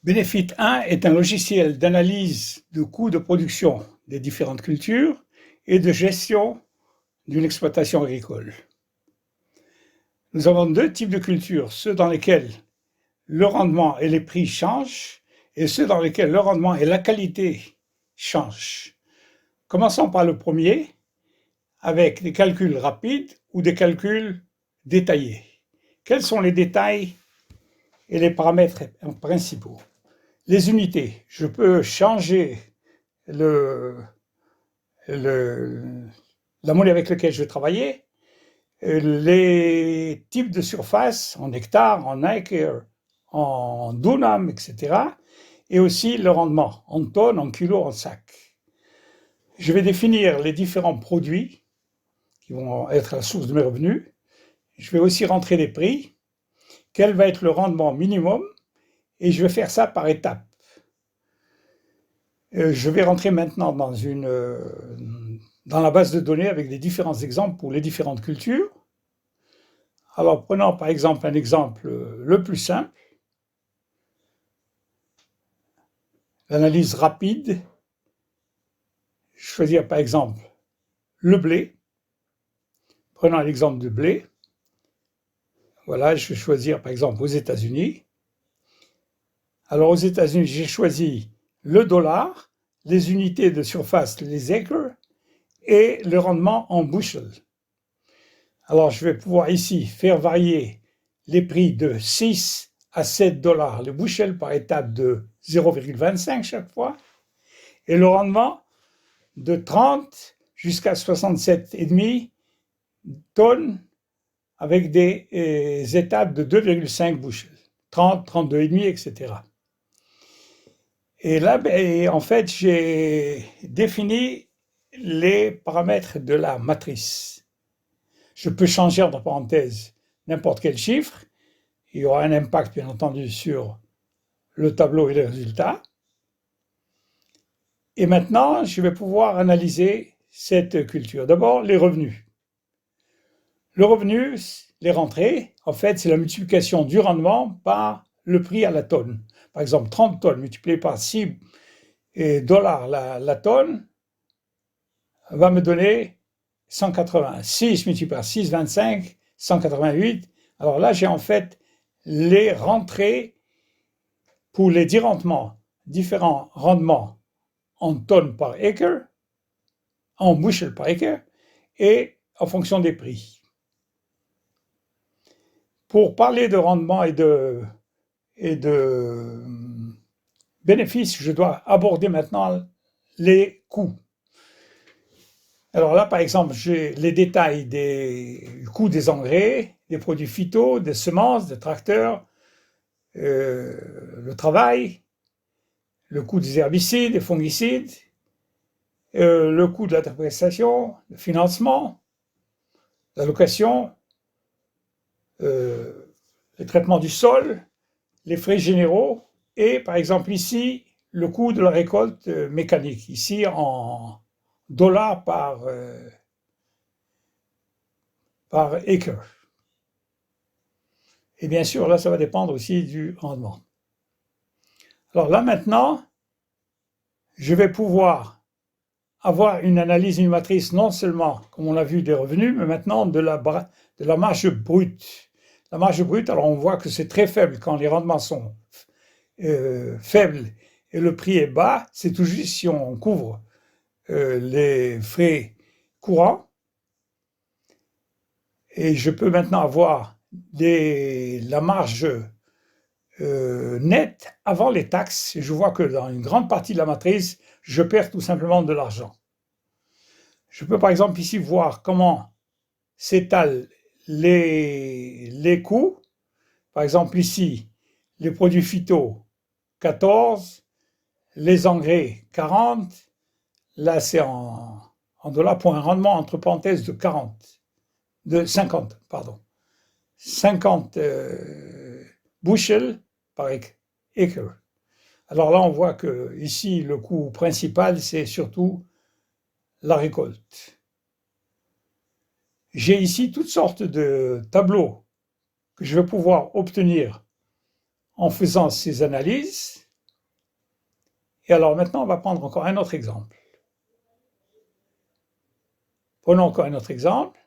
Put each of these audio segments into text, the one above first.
Benefit 1 est un logiciel d'analyse de coûts de production des différentes cultures et de gestion d'une exploitation agricole. Nous avons deux types de cultures, ceux dans lesquels le rendement et les prix changent et ceux dans lesquels le rendement et la qualité changent. Commençons par le premier, avec des calculs rapides ou des calculs détaillés. Quels sont les détails et les paramètres principaux? Les unités, je peux changer la monnaie avec laquelle je travaillais, les types de surface en hectares, en acres, en dunam, etc. Et aussi le rendement en tonnes, en kilos, en sacs. Je vais définir les différents produits qui vont être la source de mes revenus. Je vais aussi rentrer les prix, quel va être le rendement minimum, et je vais faire ça par étapes. Je vais rentrer maintenant dans la base de données avec les différents exemples pour les différentes cultures. Alors, prenons par exemple un exemple le plus simple, l'analyse rapide. Je vais choisir par exemple le blé. Prenons l'exemple du blé. Voilà, je vais choisir par exemple aux États-Unis. Alors aux États-Unis, j'ai choisi le dollar, les unités de surface, les acres, et le rendement en bushel. Alors je vais pouvoir ici faire varier les prix de 6 à 7 dollars le bushel par étape de 0,25 chaque fois, et le rendement de 30 jusqu'à 67,5 tonnes avec des étapes de 2,5 bushel, 30, 32,5, etc. Et là, en fait, j'ai défini les paramètres de la matrice. Je peux changer entre parenthèses n'importe quel chiffre. Il y aura un impact, bien entendu, sur le tableau et les résultats. Et maintenant, je vais pouvoir analyser cette culture. D'abord, les revenus. Le revenu, les rentrées, en fait, c'est la multiplication du rendement par le prix à la tonne. Par exemple, 30 tonnes multipliées par 6 dollars la tonne va me donner 180. 6 multiplié par 6, 25, 188. Alors là, j'ai en fait les rentrées pour les différents rendements en tonnes par acre, en bushel par acre, et en fonction des prix. Pour parler de rendement et de bénéfices, je dois aborder maintenant les coûts. Alors là, par exemple, j'ai les détails du coût des engrais, des produits phyto, des semences, des tracteurs, le travail, le coût des herbicides, des fongicides, le coût de la dépréciation, le financement, la location, le traitement du sol, les frais généraux et, par exemple, ici, le coût de la récolte mécanique, ici en dollars par acre. Et bien sûr, là, ça va dépendre aussi du rendement. Alors là, maintenant, je vais pouvoir avoir une analyse, une matrice, non seulement, comme on l'a vu, des revenus, mais maintenant de la marge brute. La marge brute, alors on voit que c'est très faible quand les rendements sont faibles et le prix est bas. C'est tout juste si on couvre les frais courants. Et je peux maintenant avoir la marge nette avant les taxes. Et je vois que dans une grande partie de la matrice, je perds tout simplement de l'argent. Je peux par exemple ici voir comment s'étalent les coûts. Par exemple ici, les produits phyto, 14, les engrais, 40. Là, c'est en dollars pour un rendement entre parenthèses de 50, pardon. 50 bushels par acre. Alors là, on voit que ici, le coût principal, c'est surtout la récolte. J'ai ici toutes sortes de tableaux que je vais pouvoir obtenir en faisant ces analyses. Et alors maintenant, on va prendre encore un autre exemple. Prenons encore un autre exemple.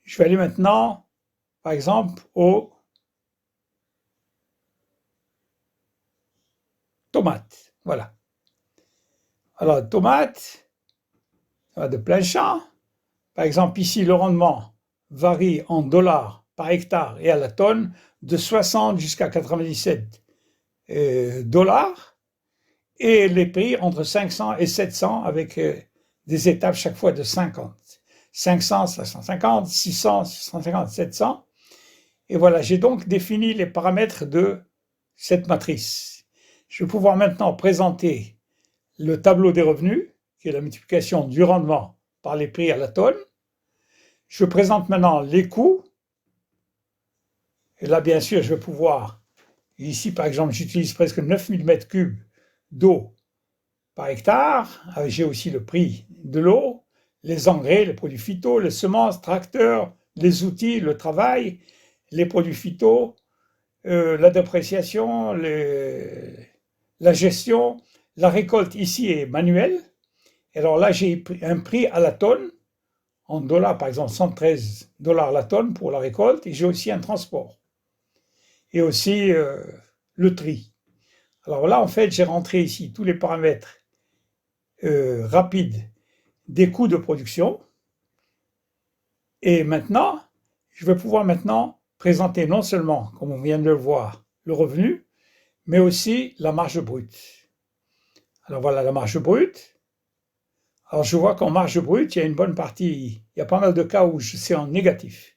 Je vais aller maintenant, par exemple, aux tomates. Voilà. Alors, tomates, ça va de plein champ. Par exemple, ici, le rendement varie en dollars par hectare et à la tonne de 60 jusqu'à 97 dollars et les prix entre 500 et 700 avec des étapes chaque fois de 50. 500, 550, 600, 650, 700. Et voilà, j'ai donc défini les paramètres de cette matrice. Je vais pouvoir maintenant présenter le tableau des revenus, qui est la multiplication du rendement par les prix à la tonne. Je présente maintenant les coûts. Et là, bien sûr, je vais pouvoir, ici par exemple, j'utilise presque 9000 mètres cubes d'eau par hectare. J'ai aussi le prix de l'eau, les engrais, les produits phyto, les semences, tracteurs, les outils, le travail, les produits phyto, la dépréciation, la gestion. La récolte ici est manuelle. Alors là, j'ai un prix à la tonne, en dollars, par exemple 113 dollars la tonne pour la récolte, et j'ai aussi un transport. Et aussi le tri. Alors là, en fait, j'ai rentré ici tous les paramètres rapides des coûts de production. Et maintenant, je vais pouvoir maintenant présenter non seulement, comme on vient de le voir, le revenu, mais aussi la marge brute. Alors voilà la marge brute. Alors je vois qu'en marge brute, il y a une bonne partie, il y a pas mal de cas où c'est en négatif.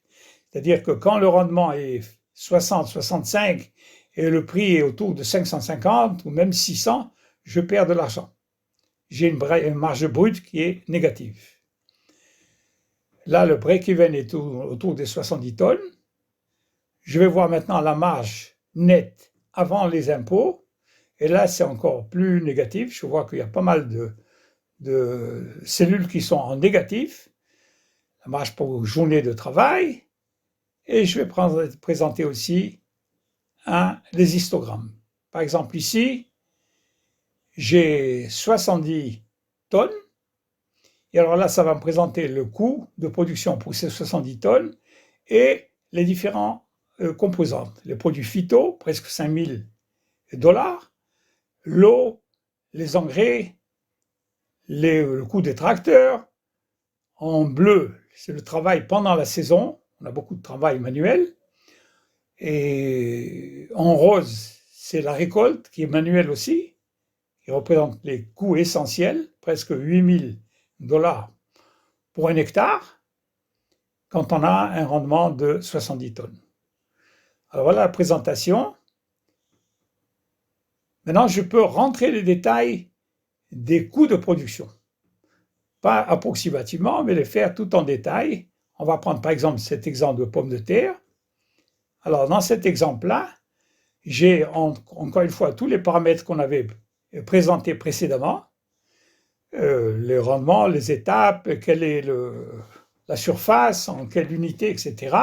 C'est-à-dire que quand le rendement est 60, 65 et le prix est autour de 550 ou même 600, je perds de l'argent. J'ai une marge brute qui est négative. Là, le break-even est autour des 70 tonnes. Je vais voir maintenant la marge nette avant les impôts. Et là, c'est encore plus négatif. Je vois qu'il y a pas mal de cellules qui sont en négatif. La marge pour journée de travail. Et je vais présenter aussi les histogrammes. Par exemple, ici, j'ai 70 tonnes. Et alors là, ça va me présenter le coût de production pour ces 70 tonnes et les différents composantes. Les produits phyto, presque 5000 dollars, l'eau, les engrais, le coût des tracteurs. En bleu, c'est le travail pendant la saison. On a beaucoup de travail manuel. Et en rose, c'est la récolte qui est manuelle aussi, qui représente les coûts essentiels, presque 8000 dollars pour un hectare, quand on a un rendement de 70 tonnes. Alors voilà la présentation. Maintenant, je peux rentrer les détails des coûts de production. Pas approximativement, mais les faire tout en détail. On va prendre par exemple cet exemple de pommes de terre. Alors dans cet exemple-là, j'ai encore une fois tous les paramètres qu'on avait présentés précédemment. Les rendements, les étapes, quelle est la surface, en quelle unité, etc.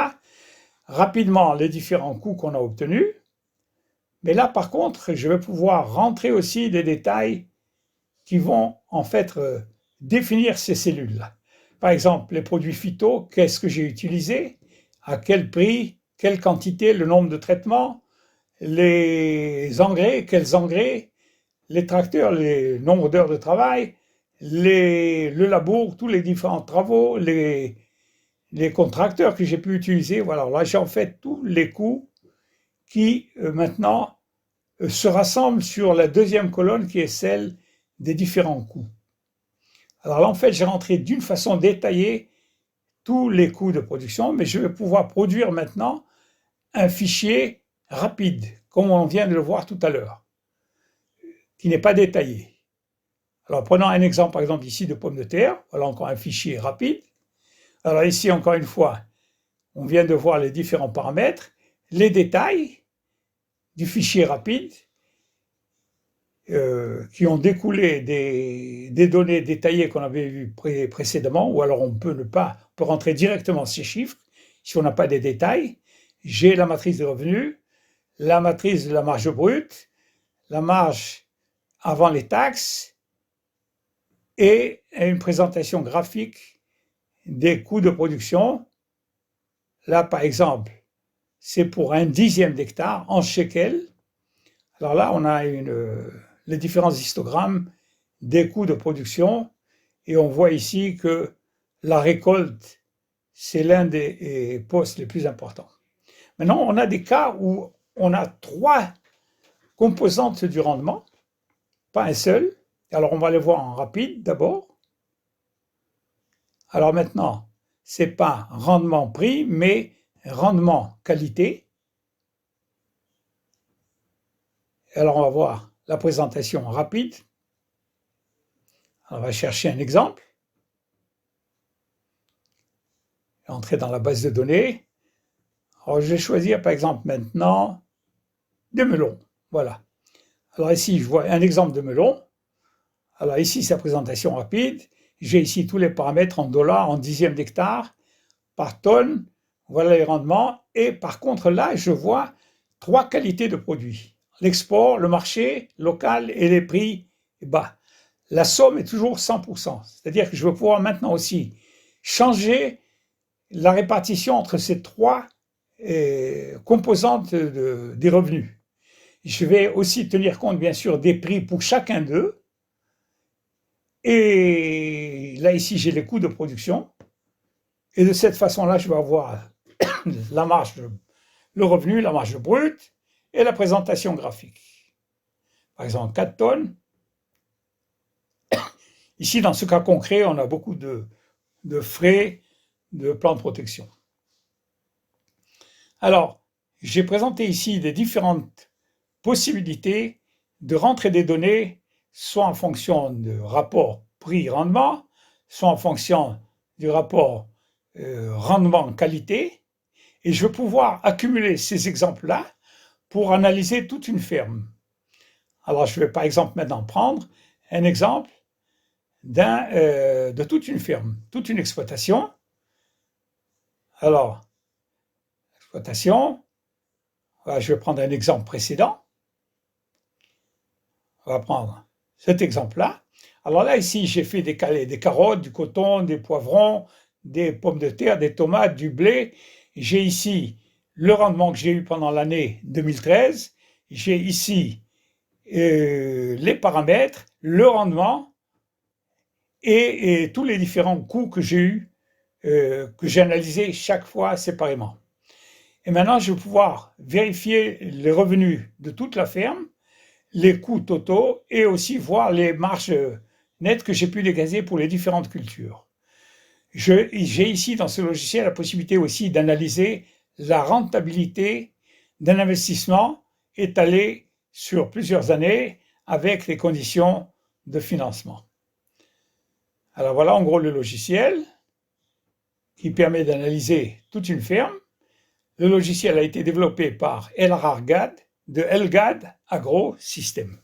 Rapidement, les différents coûts qu'on a obtenus. Mais là, par contre, je vais pouvoir rentrer aussi des détails qui vont en fait définir ces cellules-là. Par exemple, les produits phyto, qu'est-ce que j'ai utilisé, à quel prix, quelle quantité, le nombre de traitements, les engrais, quels engrais, les tracteurs, le nombre d'heures de travail, le labour, tous les différents travaux, les contracteurs que j'ai pu utiliser. Voilà, là j'ai en fait tous les coûts qui maintenant se rassemblent sur la deuxième colonne qui est celle des différents coûts. Alors là en fait j'ai rentré d'une façon détaillée tous les coûts de production, mais je vais pouvoir produire maintenant un fichier rapide, comme on vient de le voir tout à l'heure, qui n'est pas détaillé. Alors prenons un exemple par exemple ici de pommes de terre, voilà encore un fichier rapide. Alors ici encore une fois, on vient de voir les différents paramètres, les détails du fichier rapide qui ont découlé des données détaillées qu'on avait vues précédemment, ou alors on peut rentrer directement ces chiffres si on n'a pas des détails. J'ai la matrice de revenus, la matrice de la marge brute, la marge avant les taxes et une présentation graphique des coûts de production. Là, par exemple, c'est pour 1/10 d'hectare en shekel. Alors là, on a les différents histogrammes des coûts de production et on voit ici que la récolte, c'est l'un des postes les plus importants. Maintenant, on a des cas où on a 3 composantes du rendement, pas un seul. Alors, on va les voir en rapide d'abord. Alors maintenant, c'est pas rendement-prix, mais rendement-qualité. Alors, on va voir la présentation rapide. On va chercher un exemple. Entrer dans la base de données. Alors, je vais choisir, par exemple, maintenant, des melons. Voilà. Alors ici, je vois un exemple de melon. Alors ici, c'est la présentation rapide. J'ai ici tous les paramètres en dollars, en 1/10 d'hectare, par tonne. Voilà les rendements. Et par contre, là, je vois 3 qualités de produits. L'export, le marché local et les prix bas. La somme est toujours 100%. C'est-à-dire que je vais pouvoir maintenant aussi changer la répartition entre ces 3 composantes des revenus. Je vais aussi tenir compte, bien sûr, des prix pour chacun d'eux. Et là, ici, j'ai les coûts de production. Et de cette façon-là, je vais avoir la marge, le revenu, la marge brute et la présentation graphique. Par exemple, 4 tonnes. Ici, dans ce cas concret, on a beaucoup de frais de plan de protection. Alors, j'ai présenté ici des différentes possibilités de rentrer des données, soit en fonction du rapport prix-rendement, soit en fonction du rapport rendement-qualité, et je vais pouvoir accumuler ces exemples-là pour analyser toute une ferme. Alors, je vais par exemple maintenant prendre un exemple de toute une ferme, toute une exploitation. Alors, exploitation, voilà, je vais prendre un exemple précédent. On va prendre cet exemple-là. Alors là, ici, j'ai fait des carottes, du coton, des poivrons, des pommes de terre, des tomates, du blé. J'ai ici le rendement que j'ai eu pendant l'année 2013. J'ai ici les paramètres, le rendement et tous les différents coûts que j'ai eus, que j'ai analysés chaque fois séparément. Et maintenant, je vais pouvoir vérifier les revenus de toute la ferme, les coûts totaux et aussi voir les marges nettes que j'ai pu dégager pour les différentes cultures. J'ai ici dans ce logiciel la possibilité aussi d'analyser la rentabilité d'un investissement étalé sur plusieurs années avec les conditions de financement. Alors voilà en gros le logiciel qui permet d'analyser toute une ferme. Le logiciel a été développé par Elrar Gad de Elgad Agro System.